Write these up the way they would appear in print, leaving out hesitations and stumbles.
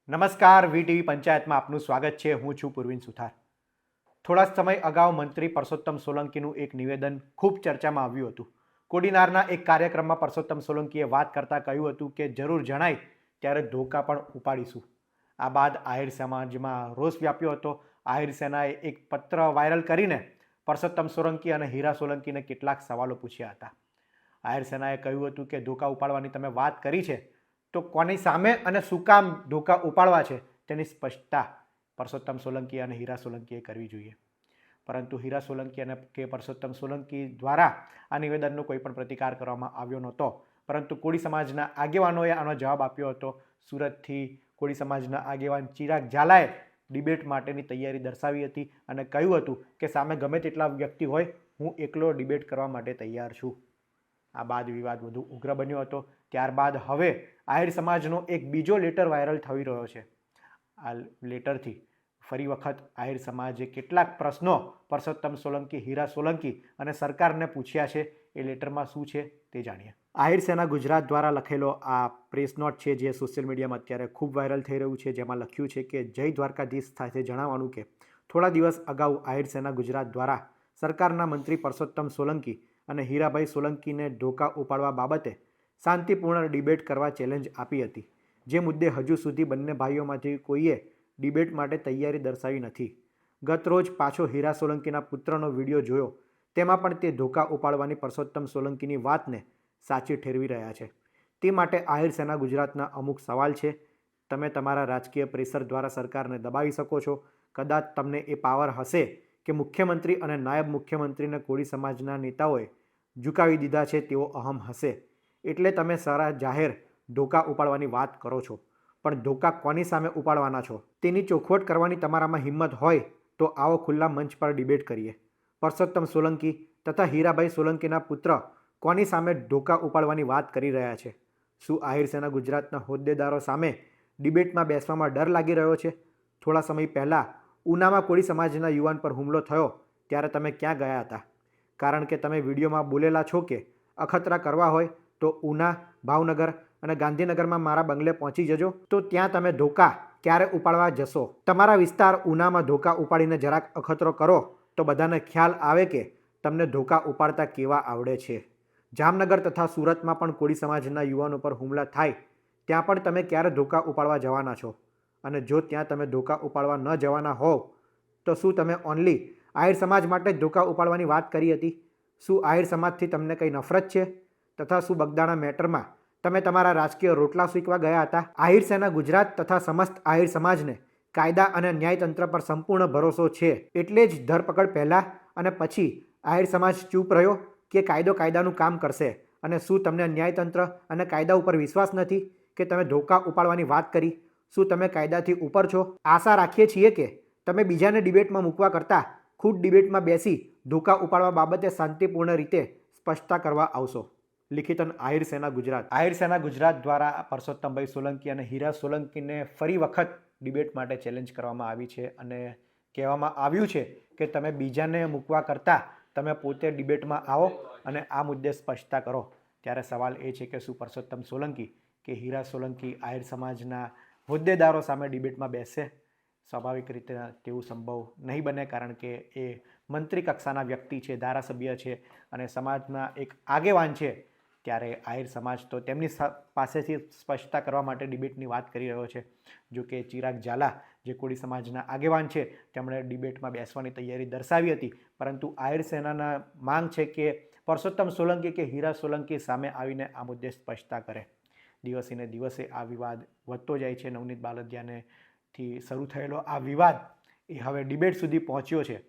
નમસ્કાર, વીટીવી પંચાયતમાં આપનું સ્વાગત છે. હું છું પૂર્વિન સુથાર. થોડા સમય અગાઉ મંત્રી પરસોત્તમ સોલંકીનું એક નિવેદન ખૂબ ચર્ચામાં આવ્યું હતું. કોડીનારના એક કાર્યક્રમમાં પરસોત્તમ સોલંકીએ વાત કરતા કહ્યું હતું કે જરૂર જણાય ત્યારે ધોકા પણ ઉપાડીશું. આ બાદ આહિર સમાજમાં રોષ વ્યાપ્યો હતો. આહિર સેનાએ એક પત્ર વાયરલ કરીને પરસોત્તમ સોલંકી અને હીરા સોલંકીને કેટલાક સવાલો પૂછ્યા હતા. આહિર સેનાએ કહ્યું હતું કે ધોકા ઉપાડવાની તમે વાત કરી છે, તો કોની સામે અને શું કામ ધોકા ઉપાડવા છે તેની સ્પષ્ટતા પરસોત્તમ સોલંકી અને હીરા સોલંકીએ કરવી જોઈએ. પરંતુ હીરા સોલંકી અને કે પરસોત્તમ સોલંકી દ્વારા આ નિવેદનનો કોઈ પણ પ્રતિકાર કરવામાં આવ્યો નહોતો. પરંતુ કોળી સમાજના આગેવાનોએ આનો જવાબ આપ્યો હતો. સુરતથી કોળી સમાજના આગેવાન ચિરાગ ઝાલાએ ડિબેટ માટેની તૈયારી દર્શાવી હતી અને કહ્યું હતું કે સામે ગમે તેટલા વ્યક્તિ હોય, હું એકલો ડિબેટ કરવા માટે તૈયાર છું. આ બાદ વિવાદ વધુ ઉગ્ર બન્યો હતો. ત્યારબાદ હવે આહિર સમાજનો એક બીજો લેટર વાયરલ થઈ રહ્યો છે. આ લેટરથી ફરી વખત આહિર સમાજે કેટલાક પ્રશ્નો પરસોત્તમ સોલંકી, હીરા સોલંકી અને સરકારને પૂછ્યા છે. એ લેટરમાં શું છે તે જાણીએ. આહિર સેના ગુજરાત દ્વારા લખેલો આ પ્રેસ નોટ છે, જે સોશિયલ મીડિયામાં અત્યારે ખૂબ વાયરલ થઈ રહ્યું છે. જેમાં લખ્યું છે કે જય દ્વારકાધીશ સાથે જણાવવાનું કે થોડા દિવસ અગાઉ આહિર સેના ગુજરાત દ્વારા સરકારના મંત્રી પરસોત્તમ સોલંકી અને હીરાભાઈ સોલંકીને ધોકા ઉપાડવા બાબતે શાંતિપૂર્ણ ડિબેટ કરવા ચેલેન્જ આપી હતી. જે મુદ્દે હજુ સુધી બંને ભાઈઓમાંથી કોઈએ ડિબેટ માટે તૈયારી દર્શાવી નથી. ગત રોજ પાછો હીરા સોલંકીના પુત્રનો વિડીયો જોયો. તેમાં પણ તે ધોકા ઉપાડવાની પરસોત્તમ સોલંકીની વાતને સાચી ઠેરવી રહ્યા છે. તે માટે આહિર સેના ગુજરાતના અમુક સવાલ છે. તમે તમારા રાજકીય પ્રેશર દ્વારા સરકારને દબાવી શકો છો. કદાચ તમને એ પાવર હશે કે મુખ્યમંત્રી અને નાયબ મુખ્યમંત્રીને કોળી સમાજના નેતાઓએ ઝુકાવી દીધા છે તેવો અહમ હશે, એટલે તમે સારા જાહેર ધોકા ઉપાડવાની વાત કરો છો. પણ ધોકા કોની સામે ઉપાડવાના છો તેની ચોખવટ કરવાની તમારામાં હિંમત હોય તો આવો ખુલ્લા મંચ પર ડિબેટ કરીએ. પરસોત્તમ સોલંકી તથા હીરાભાઈ સોલંકીના પુત્ર કોની સામે ધોકા ઉપાડવાની વાત કરી રહ્યા છે? શું આહિર સેના ગુજરાતના હોદ્દેદારો સામે ડિબેટમાં બેસવામાં ડર લાગી રહ્યો છે? થોડા સમય પહેલાં ઉનામાં કોળી સમાજના યુવાન પર હુમલો થયો ત્યારે તમે ક્યાં ગયા હતા? કારણ કે તમે વિડીયોમાં બોલેલા છો કે અખતરા કરવા હોય તો ઉના, ભાવનગર અને ગાંધીનગરમાં મારા બંગલે પહોંચી જજો. તો ત્યાં તમે ધોકા ક્યારે ઉપાડવા જશો? તમારા વિસ્તાર ઉનામાં ધોકા ઉપાડીને જરાક અખતરો કરો તો બધાને ખ્યાલ આવે કે તમને ધોકા ઉપાડતા કેવા આવડે છે. જામનગર તથા સુરતમાં પણ કોળી સમાજના યુવાનો પર હુમલા થાય ત્યાં પણ તમે ક્યારે ધોકા ઉપાડવા જવાના છો? અને જો ત્યાં તમે ધોકા ઉપાડવા ન જવાના હોવ તો શું તમે ઓનલી આહિર સમાજ માટે જ ધોકા ઉપાડવાની વાત કરી હતી? શું આહિર સમાજથી તમને કંઈ નફરત છે? તથા શું બગદાણા મેટરમાં તમે તમારા રાજકીય રોટલા શીખવા ગયા હતા? આહિર સેના ગુજરાત તથા સમસ્ત આહિર સમાજને કાયદા અને ન્યાયતંત્ર પર સંપૂર્ણ ભરોસો છે. એટલે જ ધરપકડ પહેલાં અને પછી આહિર સમાજ ચૂપ રહ્યો કે કાયદો કાયદાનું કામ કરશે? અને શું તમને ન્યાયતંત્ર અને કાયદા ઉપર વિશ્વાસ નથી કે તમે ધોકા ઉપાડવાની વાત કરી? શું તમે કાયદાથી ઉપર છો? આશા રાખીએ છીએ કે તમે બીજાને ડિબેટમાં મૂકવા કરતાં ખુદ ડિબેટમાં બેસી ધોકા ઉપાડવા બાબતે શાંતિપૂર્ણ રીતે સ્પષ્ટતા કરવા આવશો. લિખિતન આહિર સેના ગુજરાત. આહિર સેના ગુજરાત દ્વારા પરસોત્તમભાઈ સોલંકી અને હીરા સોલંકીને ફરી વખત ડિબેટ માટે ચેલેન્જ કરવામાં આવી છે અને કહેવામાં આવ્યું છે કે તમે બીજાને મૂકવા કરતાં તમે પોતે ડિબેટમાં આવો અને આ મુદ્દે સ્પષ્ટતા કરો. ત્યારે સવાલ એ છે કે શું પરસોત્તમ સોલંકી કે હીરા સોલંકી આહિર સમાજના હોદ્દેદારો સામે ડિબેટમાં બેસશે? સ્વાભાવિક રીતે તેવું સંભવ નહીં બને, કારણ કે એ મંત્રી કક્ષાના વ્યક્તિ છે, ધારાસભ્ય છે અને સમાજના એક આગેવાન છે. ત્યારે આહિર સમાજ તો તેમની પાસેથી સ્પષ્ટતા કરવા માટે ડિબેટની વાત કરી રહ્યો છે. જો કે ચિરાગ ઝાલા, જે કોળી સમાજના આગેવાન છે, તેમણે ડિબેટમાં બેસવાની તૈયારી દર્શાવી હતી. પરંતુ આહિર સેનાના માંગ છે કે પરસોત્તમ સોલંકી કે હીરા સોલંકી સામે આવીને આ મુદ્દે સ્પષ્ટતા કરે. દિવસે ને દિવસે આ વિવાદ વધતો જાય છે. નવનીત બાલદિયાથી શરૂ થયેલો આ વિવાદ એ હવે ડિબેટ સુધી પહોંચ્યો છે.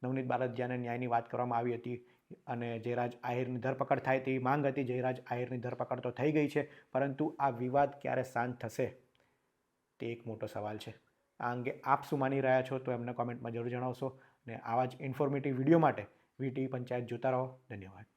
નવનીત બાલદિયાને ન્યાયની વાત કરવામાં આવી હતી અને જયરાજ આહિરની ધરપકડ થાય તેવી માંગ હતી. જયરાજ આહિરની ધરપકડ તો થઈ ગઈ છે, પરંતુ આ વિવાદ ક્યારે શાંત થશે તે એક મોટો સવાલ છે. આ અંગે આપ શું માની રહ્યા છો તો એમને કોમેન્ટમાં જરૂર જણાવશો. અને આવા જ ઇન્ફોર્મેટિવ વિડીયો માટે વીટીવી પંચાયત જોતા રહો. ધન્યવાદ.